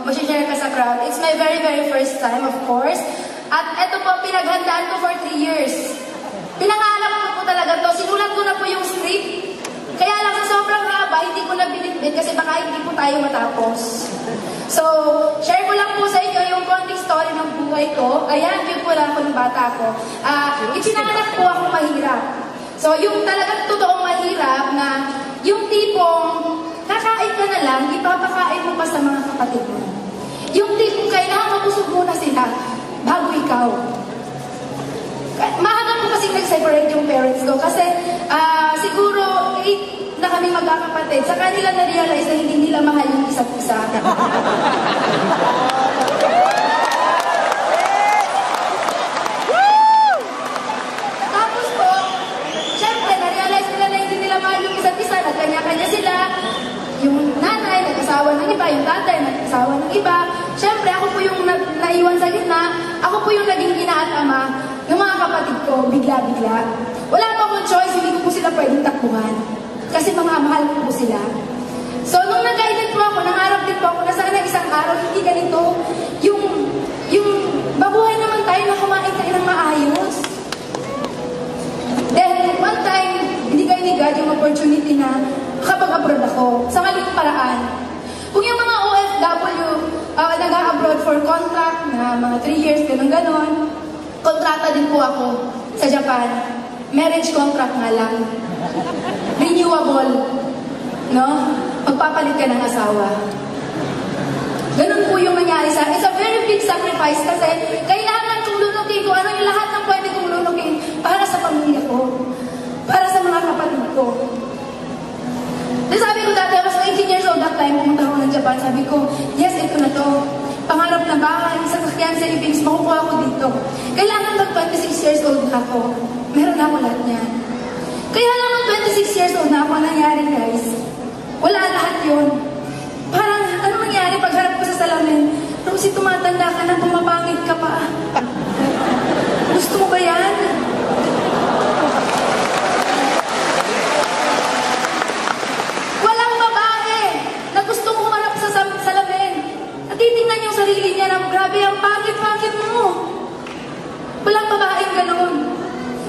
mag-share ka sa crowd. It's my very, very first time, of course. At ito po, pinaghandaan ko for 3 years. Pinangarap ko po talaga to. Sinulat ko na po yung script. Kaya lang sa sobrang haba, hindi ko na binitbit kasi baka hindi po tayo matapos. So, share ko lang po sa inyo yung konting story ng buhay ko. Ayan, yun po lang ako ng bata ko. Ipinanganak po ako mahirap. So, yung talagang totoong mahirap na yung tipong kakain ka na lang, ipapakain mo pa sa mga kapatid mo. Yung tipong kailangan mabusog muna sila bago ikaw. Maaga po kasi nag-separate yung parents ko kasi siguro 8 na kami magkakapatid. Sa kanila na-realize na hindi nila mahal yung isa't isa. Tapos po, syempre, na-realize nila na hindi nila mahal yung isa't isa. Nagkanya-kanya sila. Yung nanay, nag-asawa ng iba. Yung tatay, nag-asawa ng iba. Syempre, ako po yung naiwan sa gitna. Ako po yung naging ina at ama ng mga kapatid ko, bigla-bigla. Wala pa akong choice, hindi ko po sila pwedeng takbuhan. Kasi mga mahal ko po sila. So, nung nag-guided po ako, nangarap din po ako na sana isang araw, hindi ganito, yung mabuhay naman tayo na kumain tayo ng maayos. Then, one time, binigay ni God yung opportunity na makapag-abroad ako sa maling paraan. Kung yung mga OFW, nag-abroad for contract na mga 3 years, ganun-ganon, kontrata din po ako sa Japan. Marriage contract nga lang. Renewable. No? Magpapalit ka ng asawa. Ganun po yung nangyari sa akin. It's a very big sacrifice kasi kailangan kong lunukin ko ano yung lahat ng pwede kong lunukin para sa pamilya ko. Para sa mga kapatid ko. Then sabi ko dati, I was 18 years old that time, pumunta ako ng Japan. Sabi ko, yes, ito na to. Pangarap na bahay, sasakyan, savings, makukuha ko dito. Kailangan mag-26 years old na ako. Meron na ako lahat niyan. Kaya lang nung 26 years old na ako, nangyari guys, wala lahat yun. Parang, ano nangyari pagharap ko sa salamin? Rosie, tumatanda ka na, pumapangit ka pa. Gusto mo ba yan? Walang babae na gustong humarap sa salamin. At titingnan yung sarili niya na, grabe, ang pangit-pangit mo. Walang babaeng ganoon.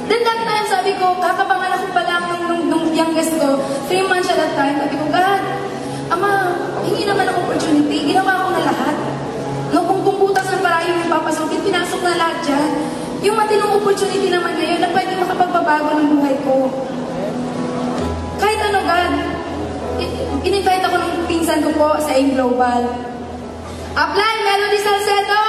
Then that time, sabi ko, kakapanganak ko pa lang nung youngest ko, 3 months at that time, sabi ko, God, Ama, hingi naman ang opportunity, ginawa ko na lahat. No, kung butas ng parayo yung papasukin, pinasok na lahat dyan. Yung matinong opportunity naman ngayon na pwede makapagbabago ng buhay ko. Kahit ano, God, in-invite ako ng pinsan ko po sa AIM Global. Apply, Melody Salcedo!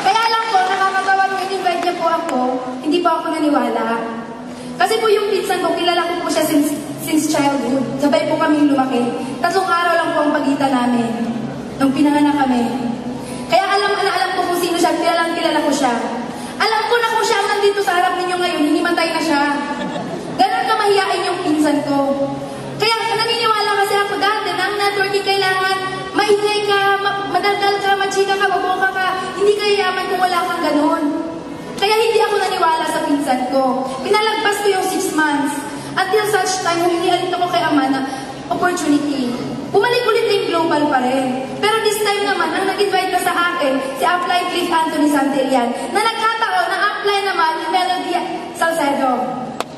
Kaya lang po, nakakatawa nung in-invite niya po ako, hindi pa ako naniwala. Kasi po yung pinsan ko, kilala ko po siya since childhood. Sabay po kami lumaki. 3 araw lang po ang pagitan namin nung pinanganak kami. Kaya alam ko kung sino siya, kilala ko siya. Alam ko na kung siya ang nandito sa harap ninyo ngayon, hinimatay na siya. Ganon ka mahiyain yung pinsan ko. Kaya naniniwala kasi ako dati na ang networking kailangan maingay ka, madaldal ka, machika ka, mabuka ka. Hindi ka yaman kung wala kang ganon. Kaya hindi ako naniwala sa pinsan ko. Pinalagpas ko yung 6 months. Until such time, humingi ako kay Ama na opportunity. Bumalik ulit na yung global pa rin. Pero this time naman, ang nag-invite na sa akin, si Apply Cliff Anthony Santillan, na nagkataon na apply naman ni Melody Salcedo.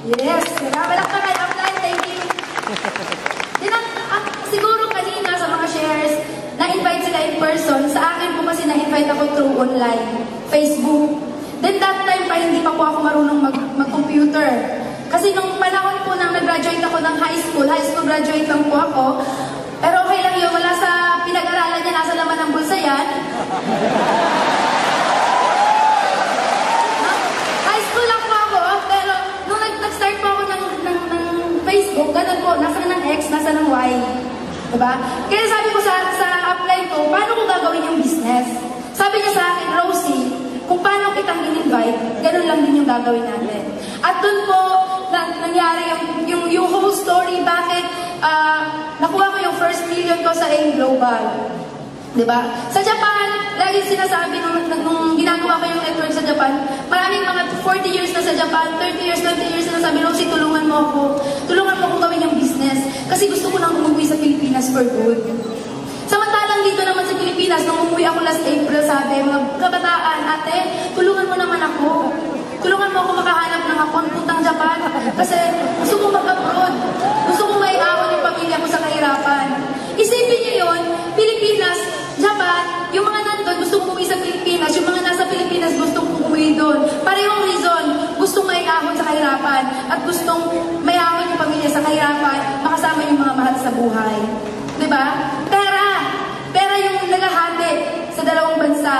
Yes, nagkabalak ka kay Apply, thank you. Siguro kanina sa mga shares, na-invite sila in person. Sa akin po kasi na-invite ako through online, Facebook. Then that time pa, hindi pa po ako marunong mag-computer. Kasi nung panahon po nang nag-graduate ako ng high school graduate lang po ako. Pero okay lang yun, wala sa pinag-aralan niya, nasa laman ng bulsa yan. High school lang po ako, pero nung nag-start po ako ng Facebook, ganun po, nasa ng X, nasa ng Y. Diba? Kaya sabi ko sa apply ko, paano ko gagawin yung business? Sabi niya sa akin, Rosie, kung paano kitang in-invite, ganun lang din yung gagawin natin. At dun po, nangyari yung whole story, bakit nakuha ko yung first million ko sa AIM Global. Diba? Sa Japan, lagi sinasabi nung ginagawa ko yung network sa Japan, maraming mga 40 years na sa Japan, 30 years, 20 years na sabi, Rosie, tulungan mo ako. Tulungan mo akong gawin yung business. Kasi gusto ko nang umuwi sa Pilipinas for good. Samantala, Pilipinas, nung umuwi ako last April, sabi, mga kabataan, ate, tulungan mo naman ako. Tulungan mo ako makahanap ng hapon, puntang Japan. Kasi gusto kong mag-abroad. Gusto kong maiawan yung pamilya ko sa kahirapan. Isipin niyo yun, Pilipinas, Japan, yung mga nandun gusto kong umuwi sa Pilipinas, yung mga nasa Pilipinas gusto kong umuwi doon. Parehong reason, gustong maiahon sa kahirapan at gustong maiahon yung pamilya sa kahirapan, makasama yung mga mahal sa buhay. Diba? Pera yung nagahati sa dalawang bansa.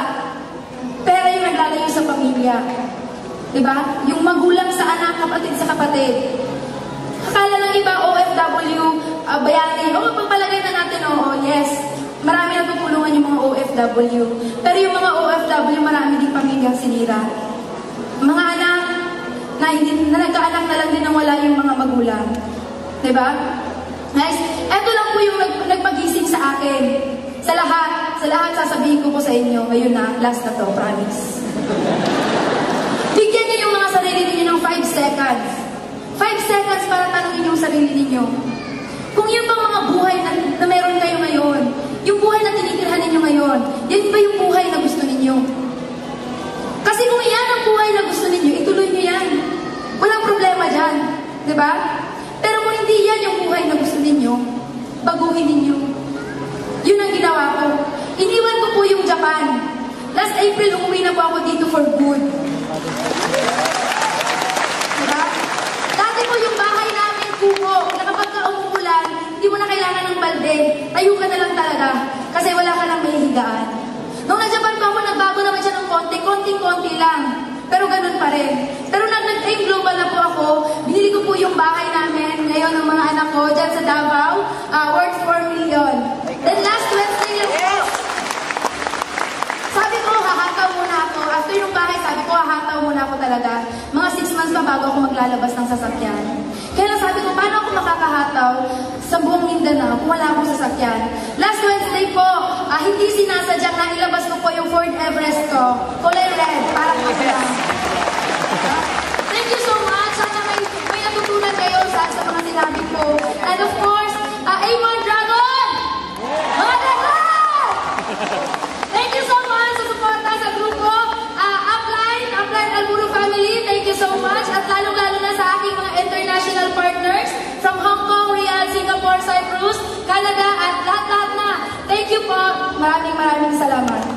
Pera yung naglalayo sa pamilya. Diba? Yung magulang sa anak, kapatid sa kapatid. Akala ng iba, OFW, bayani. O, pagpalagay na natin, oo, yes. Marami na tutulungan yung mga OFW. Pero yung mga OFW, marami din pamilyang sinira. Mga anak na nagkaanak na lang din nang wala yung mga magulang. Diba? Guys, eto lang po yung nagpagising sa akin. Sa lahat sasabihin ko po sa inyo. Ngayon na, last na to, promise. Bigyan niyo yung mga sarili ninyo ng 5 seconds. 5 seconds para tanongin yung sarili ninyo. Kung yun bang mga buhay na meron kayo ngayon, yung buhay na tinitirhan ninyo ngayon, yan ba yung buhay na gusto ninyo? Kasi kung yan ang buhay na gusto ninyo, ituloy nyo yan. Walang problema dyan. Diba? Pero kung hindi yan yung buhay na gusto ninyo, baguhin ninyo. Yun ang ginawa ko. Iniwan ko po yung Japan. Last April, umuwi na po ako dito for good. Diba? Dati po yung bahay namin, kubo, na kapag umuulan, hindi mo na kailangan ng balde. Tayo ka na lang talaga. Kasi wala ka lang mahihigaan. Nung na-Japan pa ako, nagbago naman siya ng konti lang. Pero ganun pa rin. Pero nag-aim global na po ako. Binili ko po yung bahay namin ngayon ng mga anak ko dyan sa Davao, worth 4 million. Then last Wednesday lang po. Sabi ko, hahataw muna ako. After yung bahay, sabi ko, hahataw muna ako talaga. Mga 6 months pa bago ako maglalabas ng sasakyan. Kaya lang sabi ko, paano ako makakahataw sa buong Mindanao kung wala akong sasakyan? Last Wednesday po, hindi sinasadyang na ilabas ko po yung Ford Everest ko. Kulay red, parang maganda. Thank you so much. Sana may natutunan kayo sa mga sinabi ko. And of course, Amon Dragon! Mga Dragon! Thank you so much sa suporta sa grupo. Upline Alburo family, thank you so much. At lalong-lalo na sa aking mga international partners from Hong Kong, Riyadh, Singapore, Cyprus, Canada, at lahat-lahat na. Thank you po. Maraming salamat.